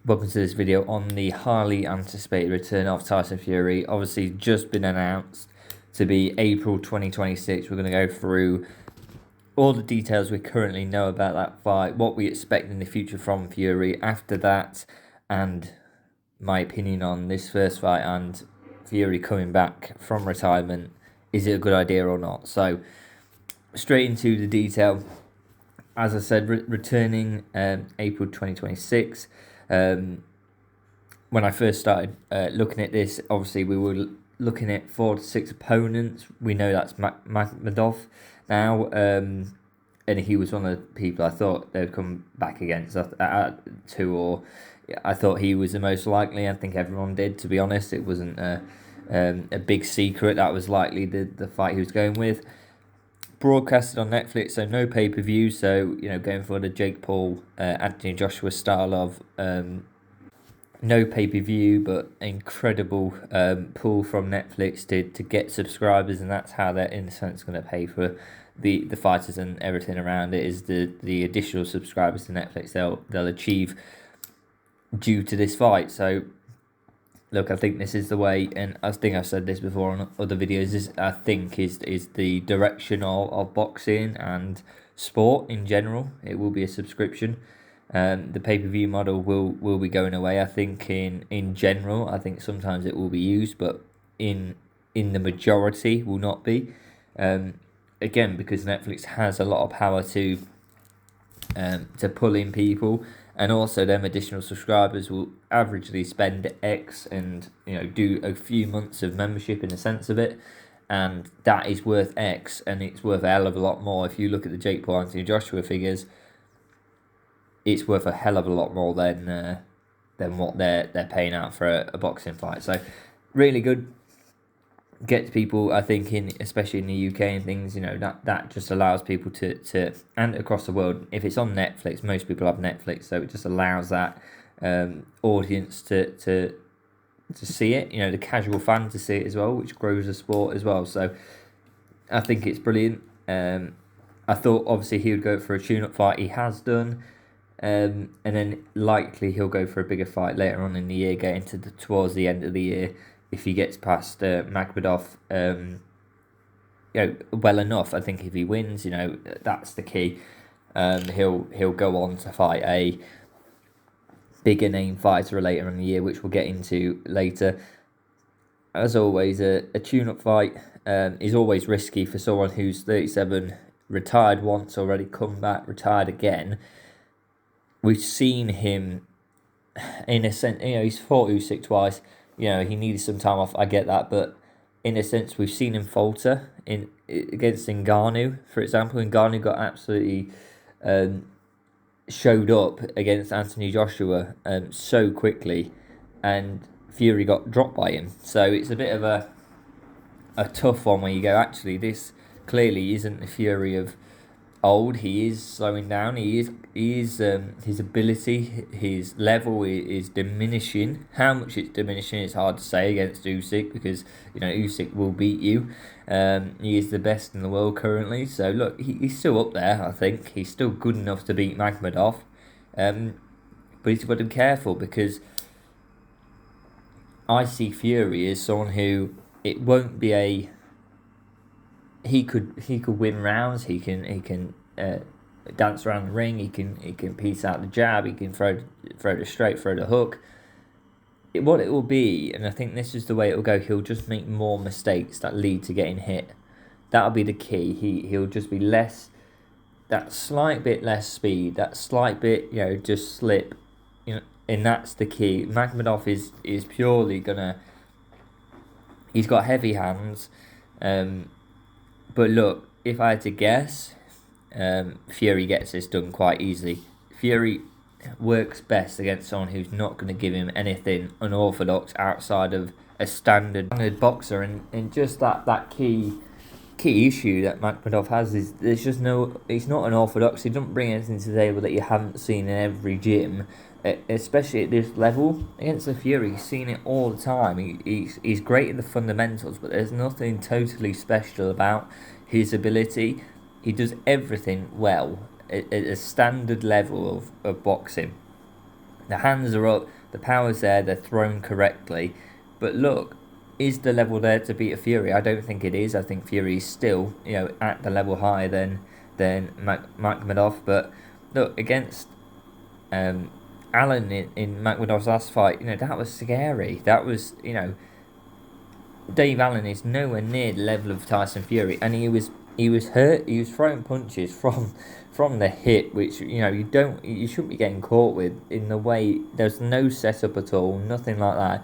Welcome to this video on the highly anticipated return of Tyson Fury. Obviously just been announced to be April 2026. We're going to go through all the details we currently know about that fight, what we expect in the future from Fury after that, and my opinion on this first fight and Fury coming back from retirement. Is it a good idea or not? So straight into the detail. As I said, returning April 2026. When I first started looking at this, obviously we were looking at 4 to 6 opponents. We know that's Makhmedov now, and he was one of the people I thought they'd come back against I thought he was the most likely. I think everyone did, to be honest. It wasn't a big secret that was likely the fight he was going with. Broadcasted on Netflix, so no pay-per-view, so going for the Jake Paul, Anthony Joshua style of no pay-per-view, but incredible pull from Netflix to get subscribers, and that's how they're in a sense going to pay for the fighters and everything around it, is the additional subscribers to Netflix they'll achieve due to this fight. So look, I think this is the way, and I think I've said this before on other videos, this I think is the direction of boxing and sport in general. It will be a subscription. The pay-per-view model will be going away, I think, in general. I think sometimes it will be used, but in the majority will not be. Again, because Netflix has a lot of power to pull in people. And also, them additional subscribers will averagely spend X and do a few months of membership in the sense of it, and that is worth X, and it's worth a hell of a lot more. If you look at the Jake Paul, Anthony Joshua figures, it's worth a hell of a lot more than what they're paying out for a boxing fight. So, really good. Gets people, I think, especially in the UK and things, that just allows people to and across the world. If it's on Netflix, most people have Netflix, so it just allows that audience to see it. The casual fan to see it as well, which grows the sport as well. So I think it's brilliant. I thought obviously he would go for a tune-up fight. He has done. And then likely he'll go for a bigger fight later on in the year, getting towards the end of the year. If he gets past Makhmedov, well enough, I think if he wins, that's the key. He'll go on to fight a bigger name fighter later in the year, which we'll get into later. As always, a tune-up fight is always risky for someone who's 37, retired once already, come back, retired again. We've seen him, in a sense, he's fought Usyk twice. He needed some time off, I get that, but in a sense, we've seen him falter against Ngannou, for example. Ngannou got absolutely showed up against Anthony Joshua so quickly, and Fury got dropped by him. So it's a bit of a tough one where you go, actually, this clearly isn't the Fury of old. He is slowing down. He is his ability, his level is diminishing. How much it's diminishing, it's hard to say against Usyk, because Usyk will beat you. He is the best in the world currently. So look, he's still up there. I think he's still good enough to beat Makhmedov. But he's got to be careful, because I see Fury as someone who, it won't be a. He could win rounds. He can dance around the ring. He can piece out the jab. He can throw the straight, throw the hook. What it will be, and I think this is the way it will go, he'll just make more mistakes that lead to getting hit. That'll be the key. He'll just be that slight bit less speed, that slight bit just slip, and that's the key. Makhmedov is purely he's got heavy hands. But look, if I had to guess, Fury gets this done quite easily. Fury works best against someone who's not going to give him anything unorthodox outside of a standard boxer. And just that key issue that Makhmedov has is there's just he's not unorthodox. He doesn't bring anything to the table that you haven't seen in every gym, especially at this level. Against the Fury, he's seen it all the time. He's great in the fundamentals, but there's nothing totally special about his ability. He does everything well at a standard level of boxing. The hands are up, the power's there, they're thrown correctly. But look, is the level there to beat a Fury? I don't think it is. I think Fury's still, at the level higher than Makhmedov. But look, against Allen in Makhmedov's last fight, that was scary. That was, Dave Allen is nowhere near the level of Tyson Fury, and he was hurt. He was throwing punches from the hip, which you shouldn't be getting caught with in the way. There's no setup at all, nothing like that.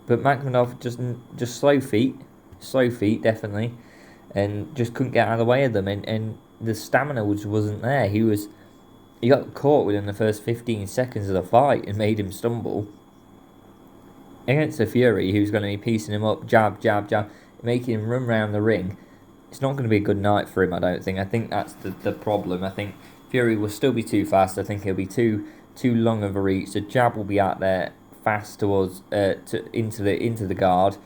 But Makhmedov just slow feet definitely, and just couldn't get out of the way of them, and the stamina which wasn't there. He got caught within the first 15 seconds of the fight and made him stumble. Against a Fury who's going to be piecing him up, jab, jab, jab, making him run around the ring, it's not going to be a good night for him, I don't think. I think that's the problem. I think Fury will still be too fast. I think he'll be too long of a reach. The jab will be out there fast towards into the guard,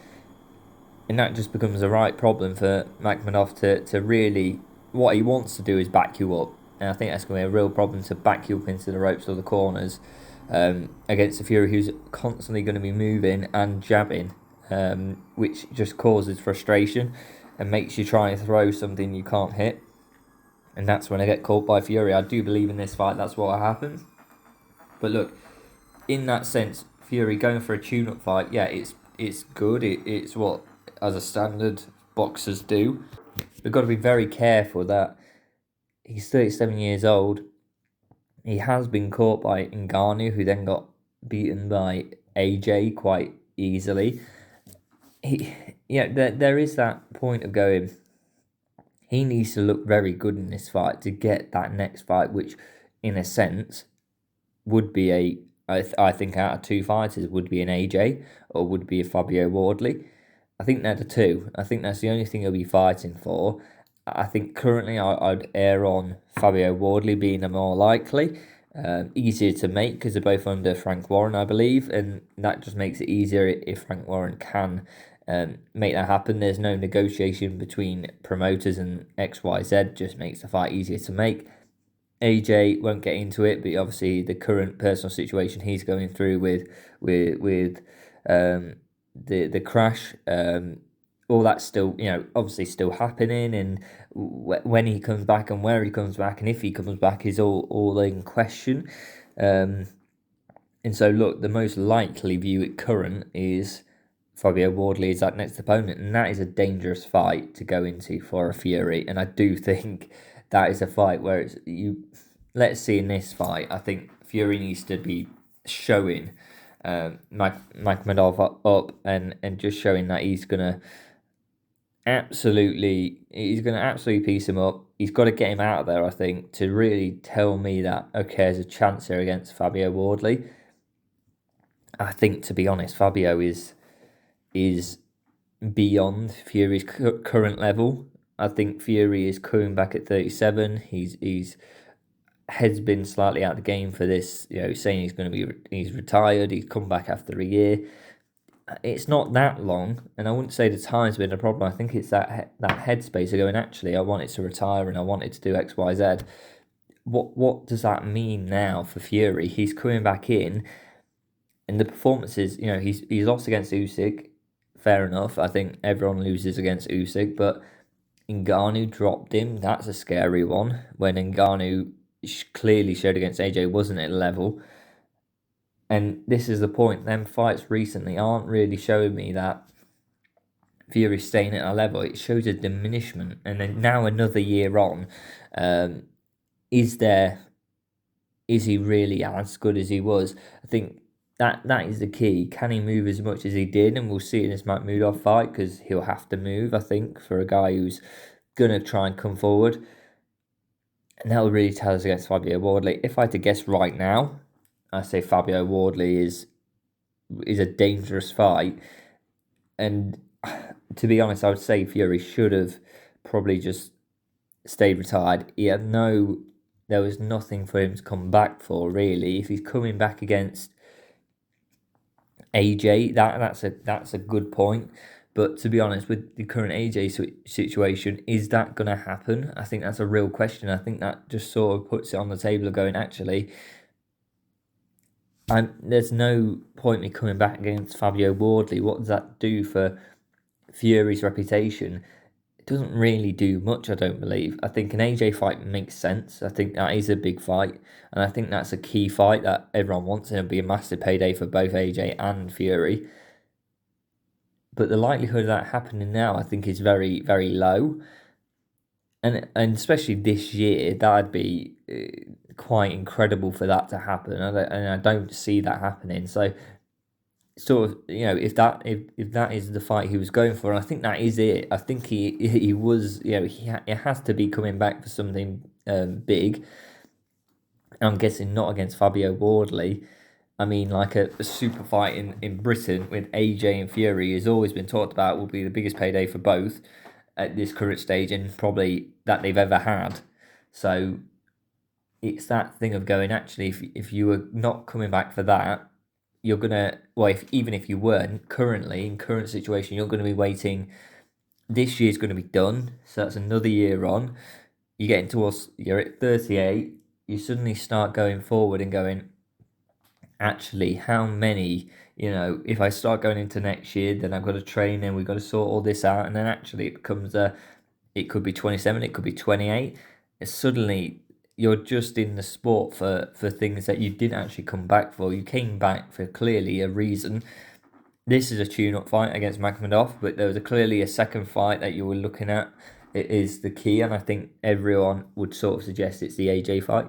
and that just becomes a right problem for Makhmedov to really. What he wants to do is back you up, and I think that's going to be a real problem to back you up into the ropes or the corners. Against a Fury who's constantly going to be moving and jabbing, which just causes frustration and makes you try and throw something you can't hit. And that's when I get caught by Fury. I do believe in this fight that's what happens. But look, in that sense, Fury going for a tune-up fight, yeah, it's good. It's what, as a standard, boxers do. We've got to be very careful that he's 37 years old. He has been caught by Ngannou, who then got beaten by AJ quite easily. There is that point of going, he needs to look very good in this fight to get that next fight, which, in a sense, would be I think out of two fighters, would be an AJ or would be a Fabio Wardley. I think they're the two. I think that's the only thing he'll be fighting for. I think currently I'd err on Fabio Wardley being the more likely. Easier to make because they're both under Frank Warren, I believe, and that just makes it easier if Frank Warren can make that happen. There's no negotiation between promoters and XYZ, just makes the fight easier to make. AJ won't get into it, but obviously the current personal situation he's going through with the crash, all that's still obviously still happening, and when he comes back and where he comes back and if he comes back is all in question. And so look, the most likely view at current is Fabio Wardley is that next opponent, and that is a dangerous fight to go into for a Fury. And I do think that is a fight where let's see in this fight, I think Fury needs to be showing Makhmedov up and just showing that he's gonna absolutely piece him up. He's got to get him out of there, I think, to really tell me that okay, there's a chance here against Fabio Wardley. I think, to be honest, Fabio is beyond Fury's current level. I think Fury is coming back at 37. He's head's been slightly out of the game for this, saying he's retired, he's come back after a year. It's not that long, and I wouldn't say the time's been a problem. I think it's that headspace of going, actually, I wanted to retire and I wanted to do X, Y, Z. What does that mean now for Fury? He's coming back in, and the performances, he's lost against Usyk, fair enough. I think everyone loses against Usyk, but Ngannou dropped him. That's a scary one, when Ngannou clearly showed against AJ wasn't at level. And this is the point, them fights recently aren't really showing me that Fury's staying at a level. It shows a diminishment. And then now another year on, is he really as good as he was? I think that is the key. Can he move as much as he did? And we'll see in this Makhmedov fight, because he'll have to move, I think, for a guy who's going to try and come forward. And that will really tell us against Fabio Wardley. If I had to guess right now, I say Fabio Wardley is a dangerous fight. And to be honest, I would say Fury should have probably just stayed retired. There was nothing for him to come back for, really. If he's coming back against AJ, that's a good point. But to be honest, with the current AJ situation, is that going to happen? I think that's a real question. I think that just sort of puts it on the table of going, actually, there's no point me coming back against Fabio Wardley. What does that do for Fury's reputation? It doesn't really do much, I don't believe. I think an AJ fight makes sense. I think that is a big fight, and I think that's a key fight that everyone wants, and it'll be a massive payday for both AJ and Fury. But the likelihood of that happening now, I think, is very, very low. And especially this year, that'd be quite incredible for that to happen. And I don't see that happening. So, sort of, if that is the fight he was going for, and I think that is it. I think he was, it has to be coming back for something big. I'm guessing not against Fabio Wardley. I mean, like a super fight in Britain with AJ and Fury has always been talked about, will be the biggest payday for both at this current stage, and probably that they've ever had. So it's that thing of going, actually, if you were not coming back for that, you're gonna, well, even if you weren't currently in current situation, you're gonna be waiting. This year's gonna be done, so that's another year on. You're getting towards, you're at 38. You suddenly start going forward and going, actually, how many, if I start going into next year, then I've got to train and we've got to sort all this out. And then actually it becomes it could be 27, it could be 28. Suddenly you're just in the sport for things that you didn't actually come back for. You came back for clearly a reason. This is a tune-up fight against Makhmedov, but there was clearly a second fight that you were looking at. It is the key, and I think everyone would sort of suggest it's the AJ fight.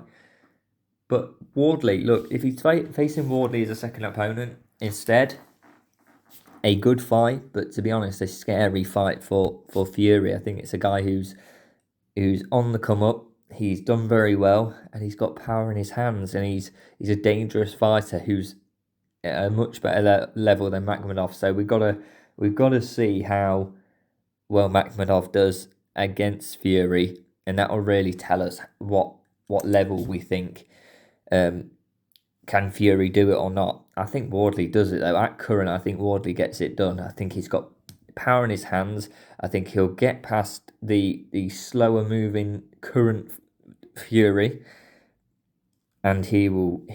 But Wardley, look, if he's facing Wardley as a second opponent instead, a good fight, but to be honest, a scary fight for Fury. I think it's a guy who's on the come up. He's done very well, and he's got power in his hands, and he's a dangerous fighter who's at a much better level than Makhmedov. So we've got to see how well Makhmedov does against Fury, and that will really tell us what level we think. Can Fury do it or not? I think Wardley does it though. At current, I think Wardley gets it done. I think he's got power in his hands. I think he'll get past the slower moving current Fury, and he will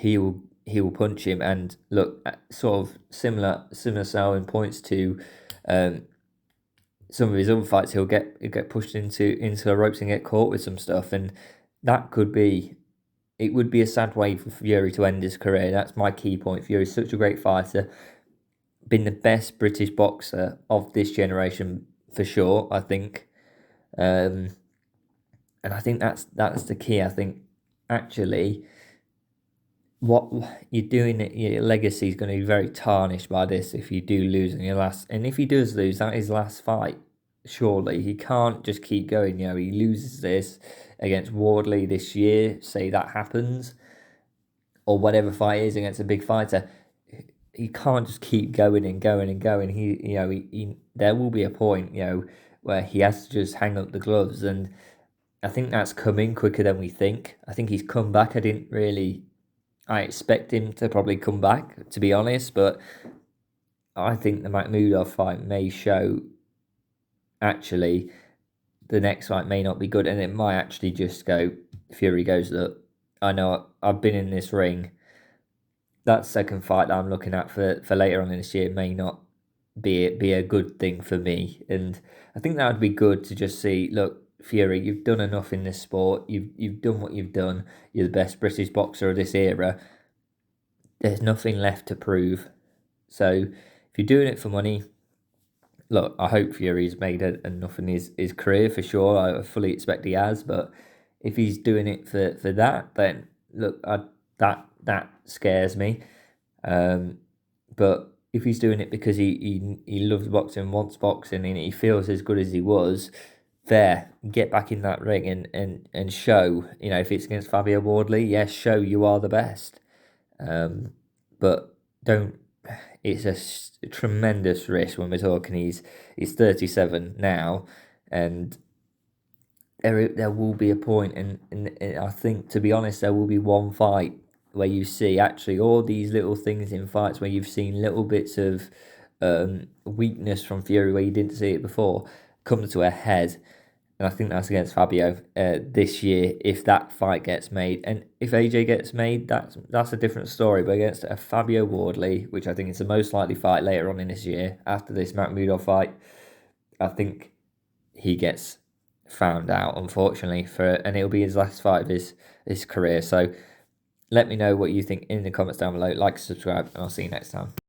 punch him. And look, sort of similar selling points to some of his other fights. He'll get pushed into the ropes and get caught with some stuff, and that could be. It would be a sad way for Fury to end his career. That's my key point. Fury's such a great fighter, been the best British boxer of this generation for sure, I think. And I think that's the key. I think actually what you're doing, your legacy is going to be very tarnished by this if you do lose in your last. And if he does lose, that is his last fight. Surely he can't just keep going. He loses this against Wardley this year. Say that happens, or whatever fight is against a big fighter. He can't just keep going and going and going. He there will be a point, where he has to just hang up the gloves, and I think that's coming quicker than we think. I think he's come back. I expect him to probably come back, to be honest, but I think the Makhmedov fight may show. Actually, the next fight may not be good, and it might actually just go. Fury goes, look, I know I've been in this ring. That second fight that I'm looking at for later on in this year may not be a good thing for me, and I think that would be good to just see. Look, Fury, you've done enough in this sport. You've done what you've done. You're the best British boxer of this era. There's nothing left to prove. So if you're doing it for money, look, I hope Fury's made enough in his career for sure. I fully expect he has, but if he's doing it for that, then look, that scares me. But if he's doing it because he loves boxing, wants boxing, and he feels as good as he was, there, get back in that ring and show. If it's against Fabio Wardley, yes, show you are the best. But don't. It's a tremendous risk when we're talking. He's 37 now, and there will be a point, and I think, to be honest, there will be one fight where you see actually all these little things in fights where you've seen little bits of weakness from Fury where you didn't see it before come to a head, And I think that's against Fabio this year if that fight gets made. And if AJ gets made, that's a different story. But against a Fabio Wardley, which I think is the most likely fight later on in this year after this Makhmudov fight, I think he gets found out, unfortunately, and it'll be his last fight of his career. So let me know what you think in the comments down below. Like, subscribe, and I'll see you next time.